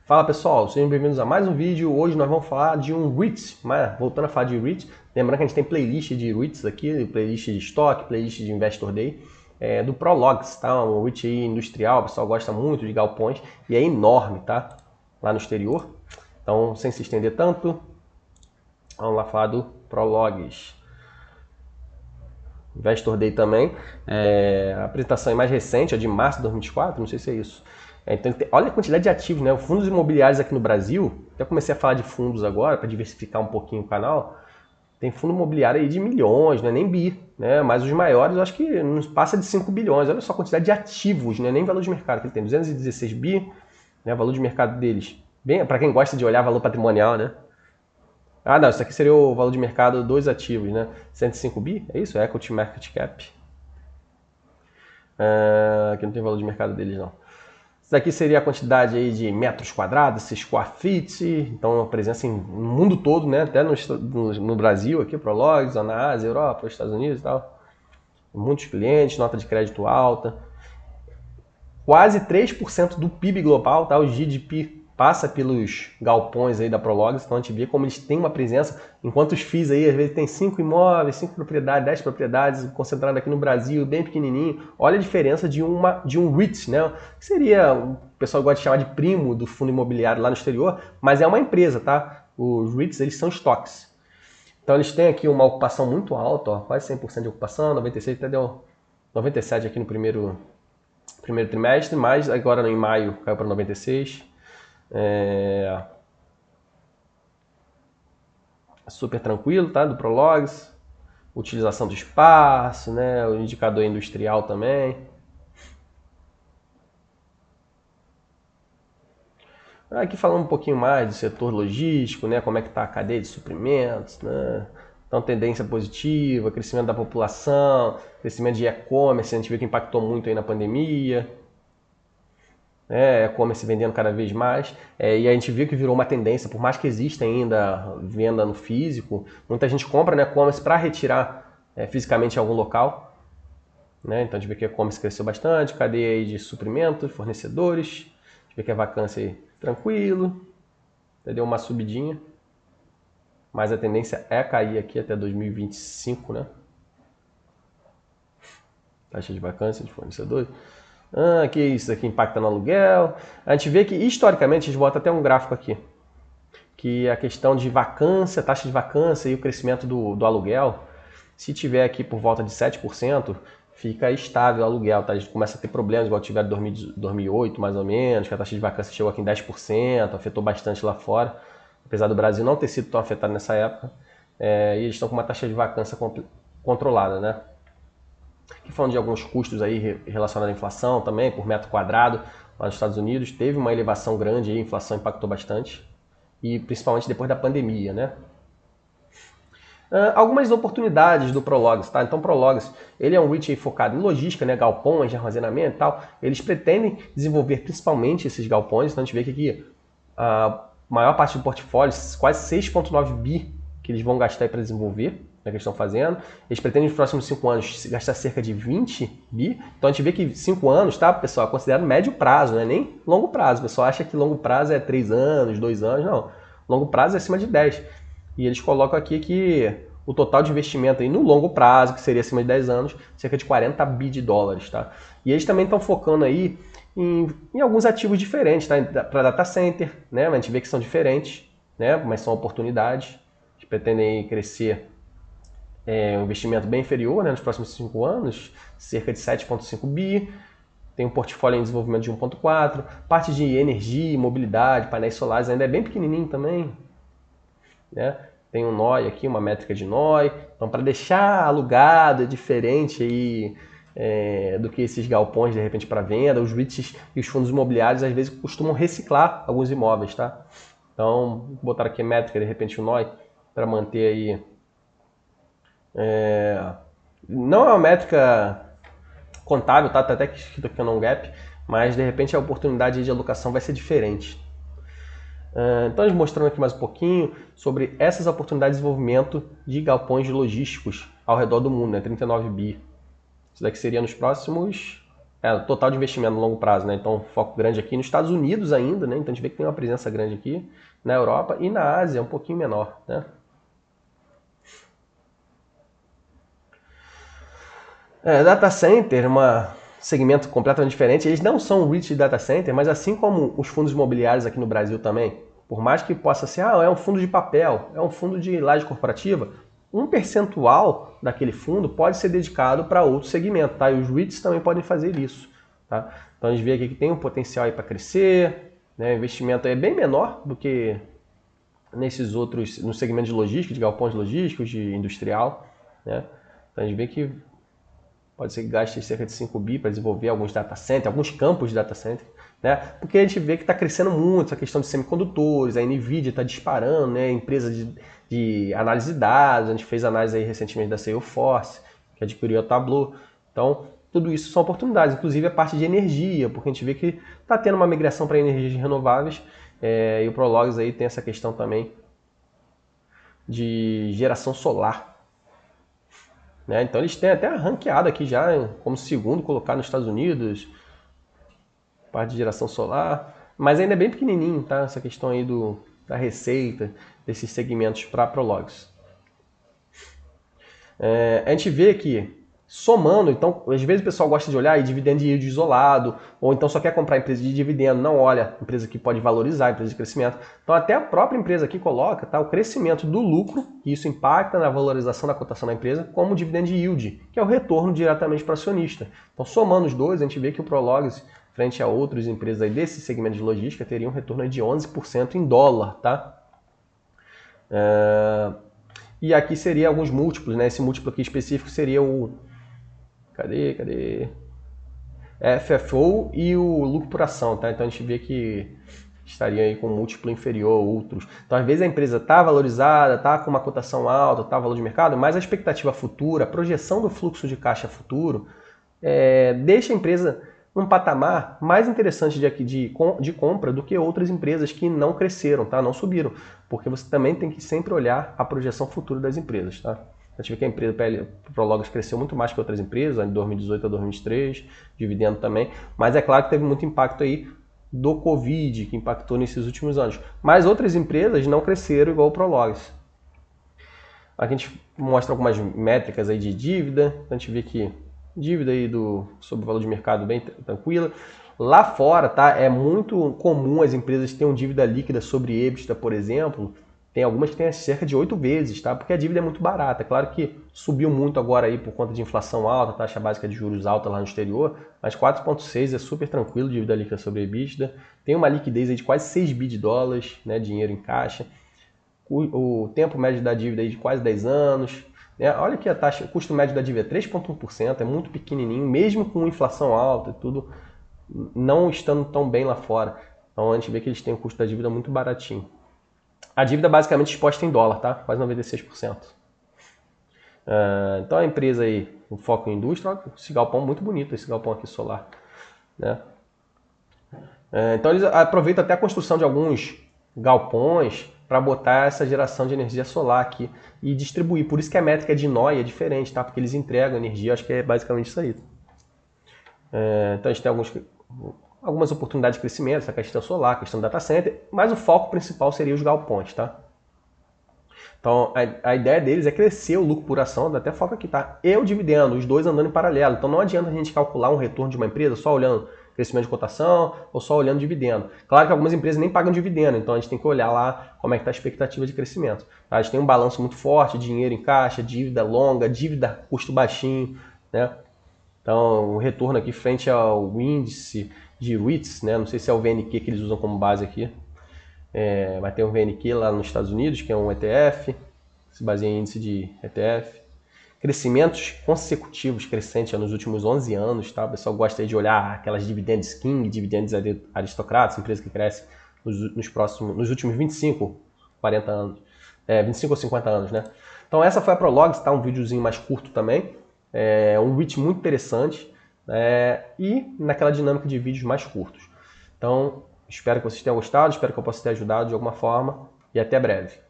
Fala pessoal, sejam bem-vindos a mais um vídeo. Hoje nós vamos falar de um REIT, mas voltando a falar de REIT, lembrando que a gente tem playlist de REITs aqui, playlist de estoque, playlist de Investor Day, do Prologs, tá? Um REIT aí industrial, o pessoal gosta muito de galpões e é enorme, tá? Lá no exterior. Então, sem se estender tanto, vamos lá falar do Prologs. Investor Day também, a apresentação é mais recente, é de março de 2024, não sei se é isso. Então, olha a quantidade de ativos, né? Os fundos imobiliários aqui no Brasil, até comecei a falar de fundos agora, para diversificar um pouquinho o canal, tem fundo imobiliário aí de milhões, não é nem bi, né? Mas os maiores eu acho que não passa de 5 bilhões, olha só a quantidade de ativos, né? Nem valor de mercado que ele tem, 216 bi, né? Valor de mercado deles. Bem, para quem gosta de olhar valor patrimonial, né? Ah, não, isso aqui seria o valor de mercado dos ativos, né? 105 bi, é isso? Equity Market Cap. Aqui não tem valor de mercado deles, não. Isso daqui seria a quantidade aí de metros quadrados, square feet, então a presença no mundo todo, né? Até no Brasil, aqui, Prologs, na Ásia, Europa, Estados Unidos e tal. Muitos clientes, nota de crédito alta. Quase 3% do PIB global, tá? O GDP passa pelos galpões aí da Prologs, então a gente vê como eles têm uma presença, enquanto os FIIs aí às vezes tem 5 imóveis, 5 propriedades, 10 propriedades, concentrado aqui no Brasil, bem pequenininho. Olha a diferença de um REIT, né? Que seria, o pessoal gosta de chamar de primo do fundo imobiliário lá no exterior, mas é uma empresa, tá? Os REITs, eles são estoques. Então eles têm aqui uma ocupação muito alta, ó, quase 100% de ocupação, 96, até deu 97 aqui no primeiro trimestre, mas agora em maio caiu para 96. Super tranquilo, tá? Do Prologs. Utilização do espaço, né? O indicador industrial também. Aqui falando um pouquinho mais do setor logístico, né? Como é que está a cadeia de suprimentos, né? Então, tendência positiva, crescimento da população, crescimento de e-commerce, a gente viu que impactou muito aí na pandemia. E-commerce vendendo cada vez mais, e a gente viu que virou uma tendência, por mais que exista ainda venda no físico, muita gente compra e-commerce para retirar fisicamente em algum local, né? Então a gente vê que o e-commerce cresceu bastante, cadeia aí de suprimentos, fornecedores, a gente vê que a vacância aí tranquilo, deu uma subidinha, mas a tendência é cair aqui até 2025, né? Taxa de vacância de fornecedores. Que isso aqui impacta no aluguel. A gente vê que, historicamente, a gente bota até um gráfico aqui, que a questão de vacância, taxa de vacância e o crescimento do aluguel, se tiver aqui por volta de 7%, fica estável o aluguel, tá? A gente começa a ter problemas, igual tiver em 2008, mais ou menos, que a taxa de vacância chegou aqui em 10%, afetou bastante lá fora, apesar do Brasil não ter sido tão afetado nessa época, e eles estão com uma taxa de vacância controlada, né? Aqui falando de alguns custos aí relacionados à inflação também, por metro quadrado, lá nos Estados Unidos, teve uma elevação grande aí, a inflação impactou bastante, e principalmente depois da pandemia, né? Algumas oportunidades do Prologs, tá? Então, Prologs, ele é um REIT focado em logística, né? Galpões de armazenamento e tal. Eles pretendem desenvolver principalmente esses galpões, então a gente vê que aqui a maior parte do portfólio, quase 6,9 bi que eles vão gastar para desenvolver, né, que eles estão fazendo. Eles pretendem nos próximos 5 anos gastar cerca de 20 bi. Então a gente vê que 5 anos, tá, pessoal, é considerado médio prazo, não é nem longo prazo. O pessoal acha que longo prazo é 3 anos, 2 anos, não. Longo prazo é acima de 10. E eles colocam aqui que o total de investimento aí no longo prazo, que seria acima de 10 anos, cerca de 40 bi de dólares, tá? E eles também estão focando aí em alguns ativos diferentes, tá? Para data center, né? A gente vê que são diferentes, né? Mas são oportunidades. Eles pretendem crescer um investimento bem inferior, né? Nos próximos 5 anos, cerca de 7,5 bi. Tem um portfólio em desenvolvimento de 1,4. Parte de energia, mobilidade, painéis solares ainda é bem pequenininho também, né? Tem um NOI aqui, uma métrica de NOI. Então, para deixar alugado é diferente aí, do que esses galpões, de repente, para venda. Os REITs e os fundos imobiliários, às vezes, costumam reciclar alguns imóveis, tá? Então, vou botar aqui a métrica, de repente, o NOI, para manter aí... não é uma métrica contábil, tá? Tá até escrito aqui no gap, mas, de repente, a oportunidade de alocação vai ser diferente. Então, mostrando aqui mais um pouquinho sobre essas oportunidades de desenvolvimento de galpões logísticos ao redor do mundo, né? 39 bi. Isso daqui seria nos próximos o total de investimento no longo prazo, né? Então, foco grande aqui nos Estados Unidos ainda, né? Então, a gente vê que tem uma presença grande aqui na Europa e na Ásia, um pouquinho menor, né? Data Center, segmento completamente diferente. Eles não são REIT Data Center, mas assim como os fundos imobiliários aqui no Brasil também, por mais que possa ser, é um fundo de papel, é um fundo de laje corporativa, um percentual daquele fundo pode ser dedicado para outro segmento, tá? E os REITs também podem fazer isso, tá? Então a gente vê aqui que tem um potencial para crescer, né? O investimento é bem menor do que nesses outros, no segmento de logística, de galpões logísticos, de industrial, né? Então a gente vê que pode ser que gaste cerca de 5 bi para desenvolver alguns data centers, alguns campos de data center, né? Porque a gente vê que está crescendo muito essa questão de semicondutores, a NVIDIA está disparando, né? Empresa de análise de dados, a gente fez análise aí recentemente da Salesforce, que adquiriu a Tableau. Então, tudo isso são oportunidades, inclusive a parte de energia, porque a gente vê que está tendo uma migração para energias renováveis, e o Prologis aí tem essa questão também de geração solar. Né? Então eles têm até ranqueado aqui já como segundo colocado nos Estados Unidos, parte de geração solar, mas ainda é bem pequenininho, tá? Essa questão aí da receita desses segmentos para Prologis. A gente vê que somando, então às vezes o pessoal gosta de olhar dividendo de yield isolado, ou então só quer comprar empresa de dividendo, não olha empresa que pode valorizar, empresa de crescimento. Então até a própria empresa aqui coloca, tá, o crescimento do lucro, e isso impacta na valorização da cotação da empresa, como dividend yield, que é o retorno diretamente para o acionista. Então somando os dois, a gente vê que o Prologis, frente a outras empresas aí desse segmento de logística, teria um retorno de 11% em dólar, tá? E aqui seria alguns múltiplos, né? Esse múltiplo aqui específico seria o Cadê? FFO e o lucro por ação, tá? Então a gente vê que estaria aí com um múltiplo inferior a outros. Então às vezes a empresa está valorizada, está com uma cotação alta, está valor de mercado, mas a expectativa futura, a projeção do fluxo de caixa futuro, deixa a empresa num patamar mais interessante de compra do que outras empresas que não cresceram, tá? Não subiram, porque você também tem que sempre olhar a projeção futura das empresas, tá? A gente vê que a empresa Prologis cresceu muito mais que outras empresas, de 2018 a 2023, dividendo também, mas é claro que teve muito impacto aí do Covid, que impactou nesses últimos anos. Mas outras empresas não cresceram igual o Prologis. Aqui a gente mostra algumas métricas aí de dívida, a gente vê que dívida aí sobre o valor de mercado bem tranquila. Lá fora, tá, é muito comum as empresas tenham dívida líquida sobre EBITDA, por exemplo. Tem algumas que têm cerca de 8 vezes, tá? Porque a dívida é muito barata. Claro que subiu muito agora aí por conta de inflação alta, taxa básica de juros alta lá no exterior, mas 4,6 é super tranquilo, dívida líquida sobre EBITDA. Tem uma liquidez aí de quase 6 bi de dólares, né, dinheiro em caixa. O tempo médio da dívida aí de quase 10 anos. Né? Olha que o custo médio da dívida é 3,1%, é muito pequenininho, mesmo com inflação alta e tudo, não estando tão bem lá fora. Então a gente vê que eles têm um custo da dívida muito baratinho. A dívida basicamente exposta em dólar, tá? Quase 96%. Então a empresa aí, o foco em indústria, esse galpão muito bonito, esse galpão aqui solar. Né? Então eles aproveitam até a construção de alguns galpões para botar essa geração de energia solar aqui e distribuir. Por isso que a métrica de NOI é diferente, tá? Porque eles entregam energia, acho que é basicamente isso aí. Então a gente tem algumas oportunidades de crescimento, essa questão solar, a questão do data center, mas o foco principal seria os galpões, tá? Então, a ideia deles é crescer o lucro por ação, até foca aqui, tá? E o dividendo, os dois andando em paralelo. Então, não adianta a gente calcular um retorno de uma empresa só olhando crescimento de cotação ou só olhando dividendo. Claro que algumas empresas nem pagam dividendo, então a gente tem que olhar lá como é que está a expectativa de crescimento. Tá? A gente tem um balanço muito forte, dinheiro em caixa, dívida longa, dívida custo baixinho, né? Então, o retorno aqui frente ao índice de REITs, né? Não sei se é o VNQ que eles usam como base aqui, mas tem um VNQ lá nos Estados Unidos, que é um ETF, se baseia em índice de ETF. Crescimentos consecutivos, crescentes nos últimos 11 anos, tá? O pessoal gosta aí de olhar aquelas dividendos king, dividendos aristocratas, empresas que crescem nos últimos 25, 40 anos, 25 ou 50 anos, né? Então essa foi a Prologis, tá? Um videozinho mais curto também, um REIT muito interessante, e naquela dinâmica de vídeos mais curtos. Então, espero que vocês tenham gostado, espero que eu possa ter ajudado de alguma forma e até breve.